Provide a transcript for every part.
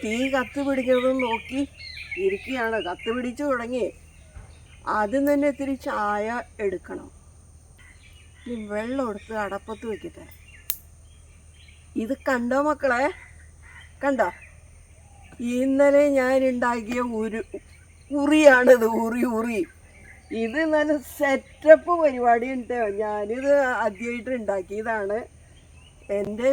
തീ കത്ത് പിടിക്കുന്നതും നോക്കി ഇരിക്കുകയാണ്. കത്ത് പിടിച്ചു തുടങ്ങി. ആദ്യം തന്നെ ഇത്തിരി ചായ എടുക്കണം. ഇനി വെള്ളം എടുത്ത് അടപ്പത്ത് വയ്ക്കട്ടെ. ഇത് കണ്ടോ മക്കളെ? കണ്ടോ? ഇന്നലെ ഞാൻ ഉണ്ടാക്കിയ ഉറിയാണിത്. ഉറി ഇത് നല്ല സെറ്റപ്പ് പരിപാടി ഉണ്ട്. ഞാനിത് ആദ്യമായിട്ട് ഉണ്ടാക്കിയതാണ്. എൻ്റെ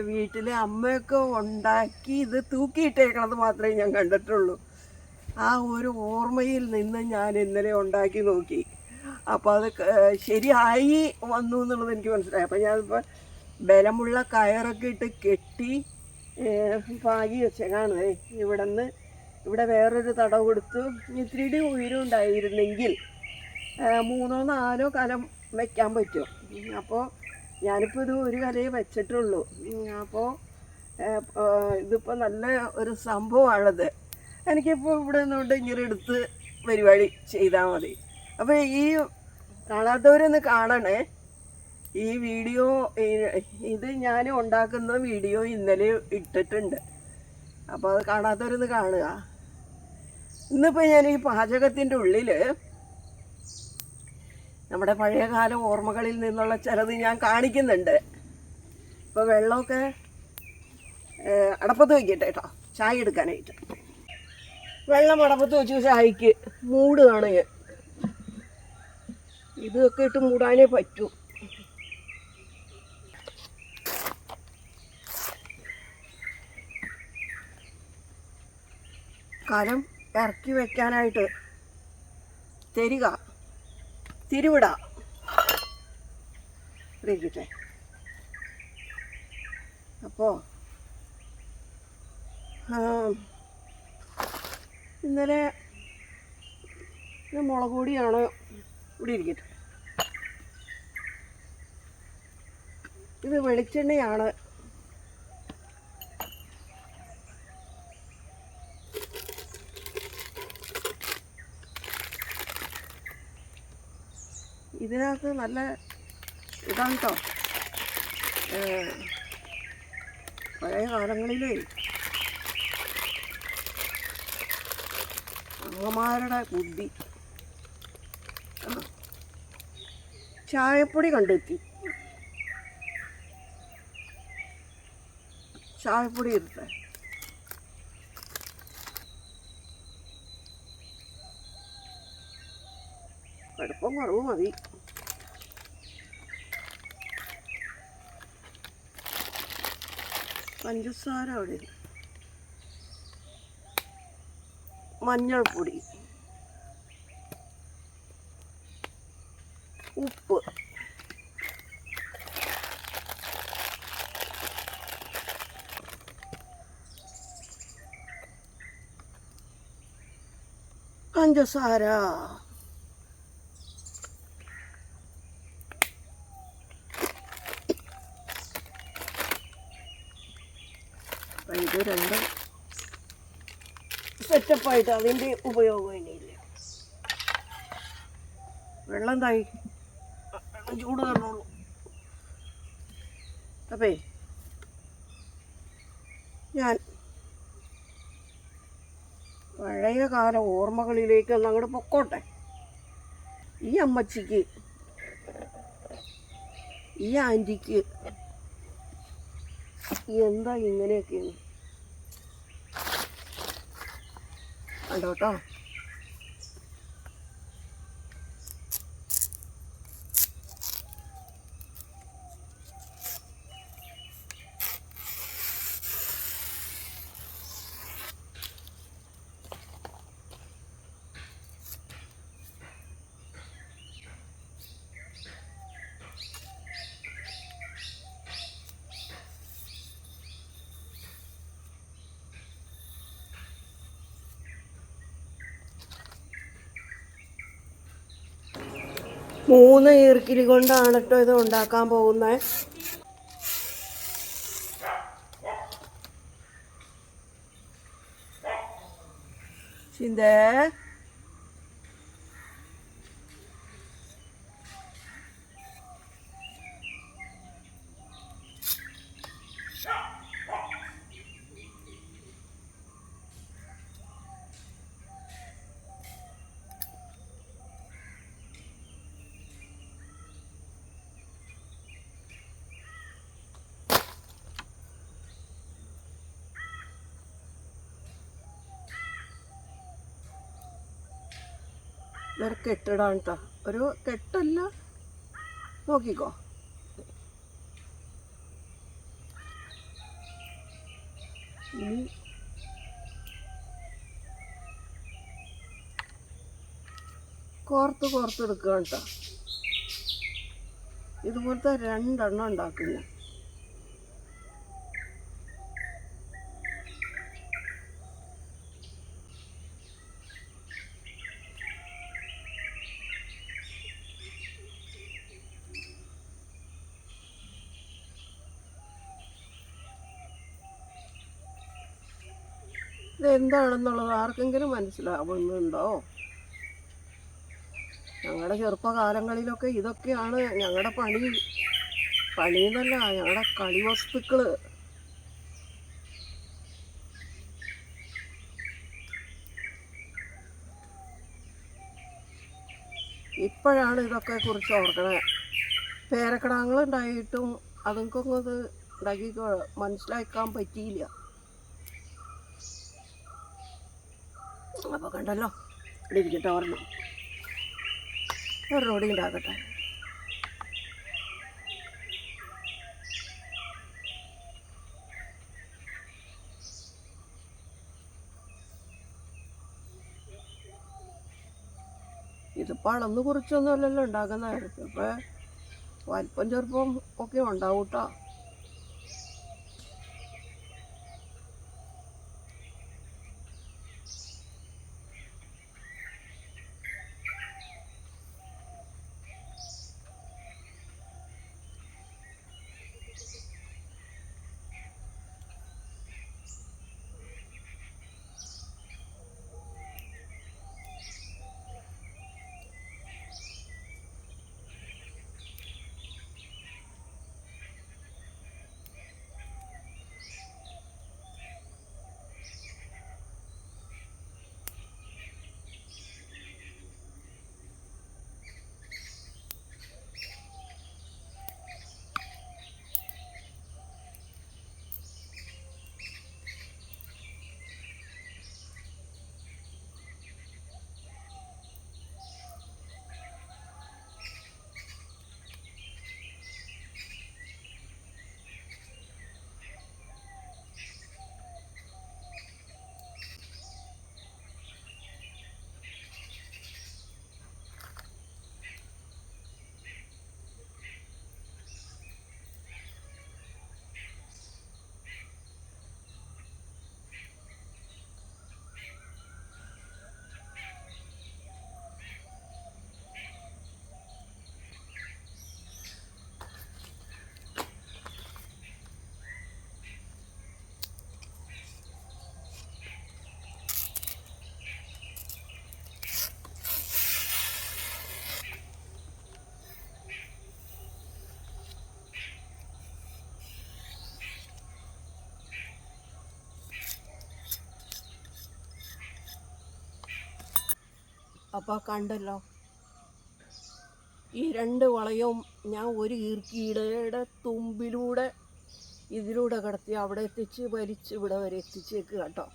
വീട്ടിലെ അമ്മയൊക്കെ ഉണ്ടാക്കി ഇത് തൂക്കിയിട്ടേക്കണത് മാത്രമേ ഞാൻ കണ്ടിട്ടുള്ളൂ. ആ ഒരു ഓർമ്മയിൽ നിന്ന് ഞാൻ ഇന്നലെ ഉണ്ടാക്കി നോക്കി. അപ്പോൾ അത് ശരിയായി വന്നു എന്നുള്ളത് എനിക്ക് മനസ്സിലായി. അപ്പോൾ ഞാനിപ്പോൾ ബലമുള്ള കയറൊക്കെ ഇട്ട് കെട്ടി പാകി വെച്ചേക്കാണ്. ഇവിടെ വേറൊരു തടവ് കൊടുത്തു. ഇത്തിരി ഉയരം ഉണ്ടായിരുന്നെങ്കിൽ 3 or 4 കലം വയ്ക്കാൻ പറ്റും. അപ്പോൾ ഞാനിപ്പോൾ ഇത് ഒരു കലയെ വെച്ചിട്ടുള്ളൂ. അപ്പോൾ ഇതിപ്പോൾ നല്ല ഒരു സംഭവമാണത്. എനിക്കിപ്പോൾ ഇവിടെ നിന്നുകൊണ്ട് ഇങ്ങനെ എടുത്ത് പരിപാടി ചെയ്താൽ മതി. അപ്പോൾ ഈ കാണാത്തവരൊന്ന് കാണണേ. ഈ വീഡിയോ ഇത് ഞാൻ ഉണ്ടാക്കുന്ന വീഡിയോ ഇന്നലെ ഇട്ടിട്ടുണ്ട്. അപ്പോൾ അത് കാണാത്തവരൊന്ന് കാണുക. ഇന്നിപ്പോൾ ഞാൻ ഈ പാചകത്തിൻ്റെ ഉള്ളിൽ നമ്മുടെ പഴയകാല ഓർമ്മകളിൽ നിന്നുള്ള ചിലത് ഞാൻ കാണിക്കുന്നുണ്ട്. ഇപ്പോൾ വെള്ളമൊക്കെ അടപ്പത്ത് വയ്ക്കട്ടെ കേട്ടോ, ചായ എടുക്കാനായിട്ട്. വെള്ളം അടപ്പത്ത് വെച്ചു ചായക്ക് മൂടുകയാണ് ഞാൻ. ഇതൊക്കെ ഇട്ട് മൂടാനേ പറ്റൂ. കലം ഇറക്കി വെക്കാനായിട്ട് തിരുവിട ഇരിക്കട്ടെ. അപ്പോൾ ഇന്നലെ മുളക് പൊടിയാണ്. ഇവിടെ ഇരിക്കട്ടെ. ഇത് വെളിച്ചെണ്ണയാണ്. ഇതിനകത്ത് നല്ല ഇതാണ് കേട്ടോ. പഴയ കാലങ്ങളിലേ അമ്മമാരുടെ ബുദ്ധി. ചായപ്പൊടി കണ്ടെത്തി. ചായപ്പൊടി എടുത്തേ. കടുപ്പം കുറവ് മതി. പഞ്ചസാര അവിടെ. മഞ്ഞൾപ്പൊടി, ഉപ്പ്, പഞ്ചസാര, ഇത് രണ്ടും സെറ്റപ്പായിട്ട് അതിൻ്റെ ഉപയോഗം ഇനിയില്ല. വെള്ളം ചൂട് തന്നോളൂ. അപ്പേ ഞാൻ പഴയ കാല ഓർമ്മകളിലേക്ക് ഒന്ന് അങ്ങോട്ട് പൊക്കോട്ടെ. ഈ അമ്മച്ചിക്ക്, ഈ ആൻറ്റിക്ക് എന്താ ഇങ്ങനെയൊക്കെയാണ് കണ്ടോ കേട്ടോ. മൂന്ന് ഈർക്കിലി കൊണ്ടാണ് കേട്ടോ ഇത് ഉണ്ടാക്കാൻ പോകുന്നത്. ചിന്തേ ഇതൊരു കെട്ടിടാണ് കേട്ടോ. ഒരു കെട്ടല്ല, നോക്കിക്കോ. ഇനി കോർത്തെടുക്കുക കേട്ടോ. ഇതുപോലത്തെ 2 ഉണ്ടാക്കുന്നു. ഇതെന്താണെന്നുള്ളത് ആർക്കെങ്കിലും മനസ്സിലാവുന്നുണ്ടോ? ഞങ്ങളുടെ ചെറുപ്പകാലങ്ങളിലൊക്കെ ഇതൊക്കെയാണ് ഞങ്ങളുടെ പണിയെന്നല്ല, ഞങ്ങളുടെ കളി വസ്തുക്കൾ. ഇപ്പോഴാണ് ഇതൊക്കെ കുറിച്ച് ഓർക്കണേ. പേരക്കിടാങ്ങളുണ്ടായിട്ടും അതുങ്ങൾക്കൊന്നും ഇത് ഉണ്ടാക്കി മനസ്സിലാക്കാൻ പറ്റിയില്ല. അപ്പോൾ കണ്ടല്ലോ, ഇവിടെ ഇരിക്കട്ടെ, ഒരെണ്ണോടി ഉണ്ടാക്കട്ടെ. ഇതിപ്പോൾ അളന്ന് കുറിച്ചൊന്നുമല്ലല്ലോ ഉണ്ടാക്കുന്നതായിരിക്കും. ഇപ്പോൾ വലിപ്പം ചെറുപ്പം ഒക്കെ ഉണ്ടാവും കേട്ടോ. അപ്പോൾ കണ്ടല്ലോ, ഈ 2 വളയവും ഞാൻ ഒരു ഈർക്കിയുടെ തുമ്പിലൂടെ ഇതിലൂടെ കടത്തി അവിടെ എത്തിച്ച് വലിച്ച് ഇവിടെ വരെ എത്തിച്ചേക്കുക കേട്ടോ.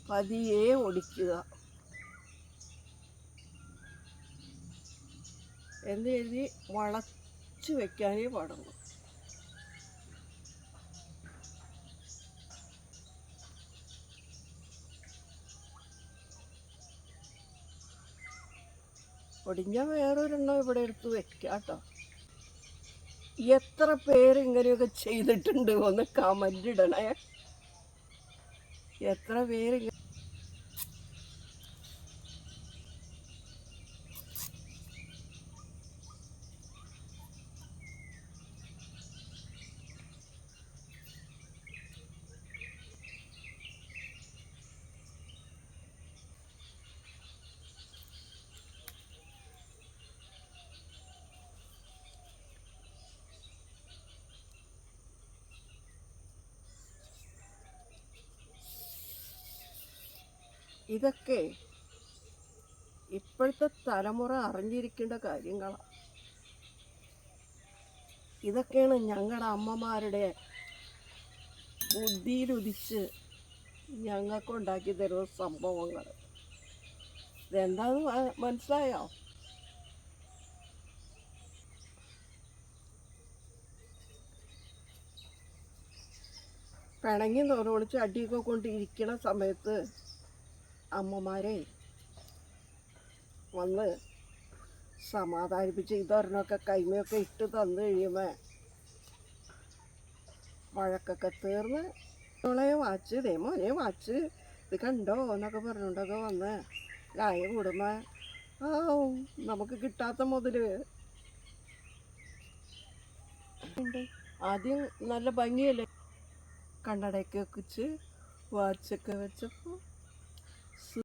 പതിയെ ഒടിക്കുക എന്ന് എഴുതി വളച്ച് വെക്കാനേ പാടുള്ളൂ. ഒടിഞ്ഞ വേറൊരെണ്ണം ഇവിടെ എടുത്ത് വെക്കാം കേട്ടോ. എത്ര പേര് ഇങ്ങനെയൊക്കെ ചെയ്തിട്ടുണ്ട് ഒന്ന് കമൻ്റ് ഇടണേ. എത്ര പേര് ഇതൊക്കെ ഇപ്പോഴത്തെ തലമുറ അറിഞ്ഞിരിക്കേണ്ട കാര്യങ്ങളാണ്. ഇതൊക്കെയാണ് ഞങ്ങളുടെ അമ്മമാരുടെ ബുദ്ധിയിലുദിച്ച് ഞങ്ങൾക്കുണ്ടാക്കി തരുന്ന സംഭവങ്ങൾ. ഇതെന്താന്ന് മനസ്സിലായോ? പിണങ്ങി നോറൊളിച്ച് അടിയൊക്കെ കൊണ്ടിരിക്കണ സമയത്ത് അമ്മമാരെ വന്ന് സമാധാനിപ്പിച്ച് ഇതൊരെണ്ണമൊക്കെ കൈമയൊക്കെ ഇട്ട് തന്നു കഴിയുമ്പോൾ വഴക്കൊക്കെ തീർന്ന് മോളെ വാച്ച് മോനെ വാച്ച് ഇത് കണ്ടോ എന്നൊക്കെ പറഞ്ഞുകൊണ്ടൊക്കെ വന്ന് ലായ കൂടുമ്പോൾ നമുക്ക് കിട്ടാത്ത മുതൽ ആദ്യം നല്ല ഭംഗിയല്ലേ, കണ്ണടയൊക്കെ വെച്ച് വാച്ചൊക്കെ വെച്ചപ്പോൾ